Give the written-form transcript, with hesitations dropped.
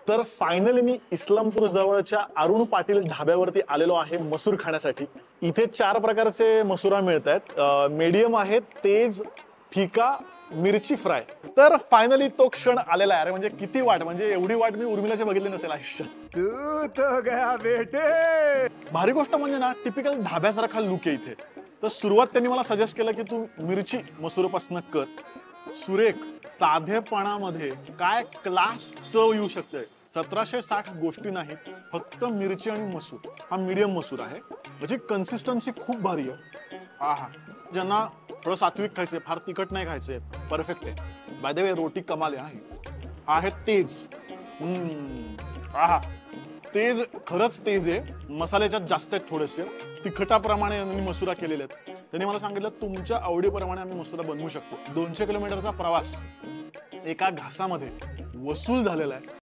तर फायनली मी इस्लामपूर जवळच्या अरुण पाटील ढाब्यावरती आलेलो आहे मसूर खाण्यासाठी। इथे 4 प्रकारचे मसुरा मिळतात, मीडियम आहे, तेज, फिका, मिरची फ्राय। तर फायनली तो क्षण आलेला आहे। अरे म्हणजे किती वाट, म्हणजे एवढी वाट मी उर्मिलाची बघितली नसेल आयुष्यात। तू तो गया बेटे। भारी गोष्ट म्हणजे ना, टिपिकल ढाब्यासारखा लुक आहे इथे। तर सुरुवात त्यांनी मला सजेस्ट केलं की तू मिरची मसूरपासून कर। सुरेख साधेपणामध्ये काय क्लास चव येऊ शकते। 1760 गोष्टी नाहीत, फक्त मिरची आणि मसूर। हा मीडियम मसूर आहे, म्हणजे कन्सिस्टन्सी खूप भारी आहे। आहा, ज्यांना थोडं सात्विक खायचंय, फार तिखट नाही खायचंय, परफेक्ट आहे। बाय द वे रोटी कमाल आहे तेज। आहा, तेज खरंच तेज आहे, मसाल्याच्यात जास्त आहेत थोडेसे, तिखटाप्रमाणे यांनी मसुरा केलेले आहेत। त्यांनी मला सांगितलं तुमच्या आवडीप्रमाणे आम्ही मसुरा बनवू शकतो। 200 किलोमीटरचा प्रवास एका घासामध्ये वसूल झालेला आहे।